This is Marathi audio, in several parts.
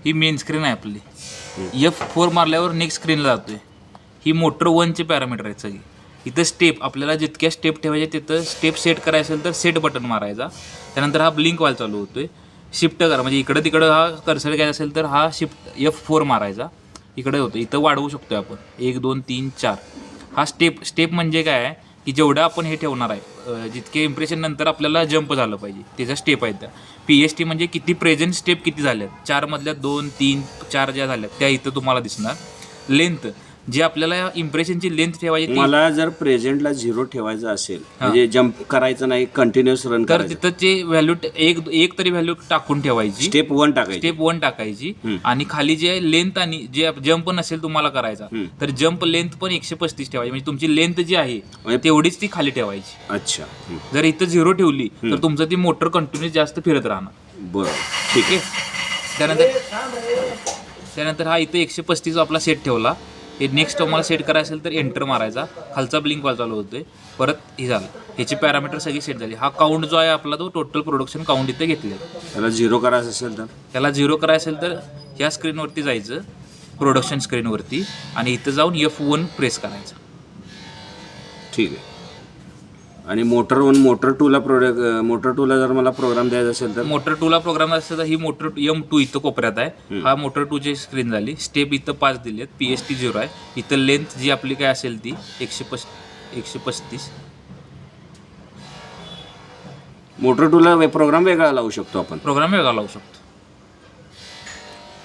ही मेन स्क्रीन आहे आपली. F4 मारल्यावर नेक्स्ट स्क्रीनला जातोय. ही मोटर 1चे पॅरामीटर आहेत सगळी. इथं स्टेप आपल्याला जितक्या स्टेप ठेवायचे तिथं स्टेप सेट करायचं असेल तर सेट बटन मारायचा. त्यानंतर हा ब्लिंक व्हायला चालू होतोय. शिफ्ट करा म्हणजे इकडं तिकडं हा कर्सर घ्यायचा असेल तर हा शिफ्ट F4 मारायचा. इकडे होतं. इथं वाढवू शकतोय आपण 1 2 3 4. हा स्टेप म्हणजे काय आहे की जेवढं आपण हे ठेवणार आहे जितके इम्प्रेशन नंतर आपल्याला जंप झालं पाहिजे त्याचा स्टेप आहेत त्या. PST म्हणजे किती प्रेझेंट स्टेप किती झाल्यात. 4 मधल्या 2 3 4 ज्या झाल्यात त्या इथं तुम्हाला दिसणार. लेंथ जे आपल्याला इम्प्रेशनची लेंथ ठेवायची मला जर प्रेझेंटला 0 ठेवायचं असेल म्हणजे जंप करायचं नाही कंटिन्युअस रन तर करायचं तिथं जे व्हॅल्यू एक तरी व्हॅल्यू टाकून ठेवायची. स्टेप 1 टाकायची. स्टेप 1 टाकायची आणि खाली जे लेंथ आणि जे जंप नसेल तुम्हाला करायचा तर जंप लेंथ पण 135 ठेवायची. म्हणजे तुमची लेंथ जी आहे तेवढीच ती खाली ठेवायची. अच्छा. जर इथं 0 ठेवली तर तुमचं ती मोटर कंटिन्यू जास्त फिरत राहणार. बरं ठीक आहे. त्यानंतर हा इथं 135 आपला सेट ठेवला. हे नेक्स्ट तुम्हाला सेट करायचं असेल तर एंटर मारायचा. खालचा ब्लिंक व्हायला चालू होतोय. परत हे झालं. ह्याची पॅरामीटर सगळी सेट झाली. हा काउंट जो आहे आपला तो टोटल प्रोडक्शन काउंट इथे घेतले. त्याला 0 करायचं असेल तर त्याला 0 करायचं असेल तर ह्या स्क्रीनवरती जायचं प्रोडक्शन स्क्रीनवरती आणि इथं जाऊन F1 प्रेस करायचं. ठीक आहे. आणि मोटर 1 मोटर 2ला जर मला प्रोग्राम द्यायचा असेल तर मोटर 2ला प्रोग्राम असेल तर ही मोटर M2 इथं कोपऱ्यात आहे. हा मोटर 2ची स्क्रीन झाली. स्टेप इथं 5 दिलेत. PST 0 आहे. इथं लेंथ जी आपली काय असेल ती 135. मोटर 2ला प्रोग्राम वेगळा लावू शकतो आपण. प्रोग्राम वेगळा लावू शकतो.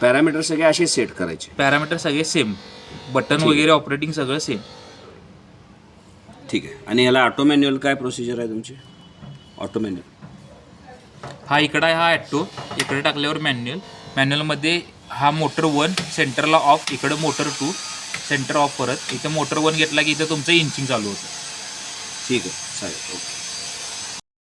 पॅरामीटर सगळे असे सेट करायचे. पॅरामीटर सगळे सेम. बटन वगैरे ऑपरेटिंग सगळं सेम. ठीक आहे. आणि याला ऑटो मॅन्युअल काय प्रोसिजर आहे तुमची? ऑटो मॅन्युअल हा इकडं आहे. हा ॲटो इकडे टाकल्यावर मॅन्युअलमध्ये हा मोटर 1 सेंटरला ऑफ. इकडं मोटर 2 सेंटर ऑफ. परत इथं मोटर 1 घेतला की इथं तुमचं इंचिंग चालू होतं. ठीक आहे चालेल. ओके.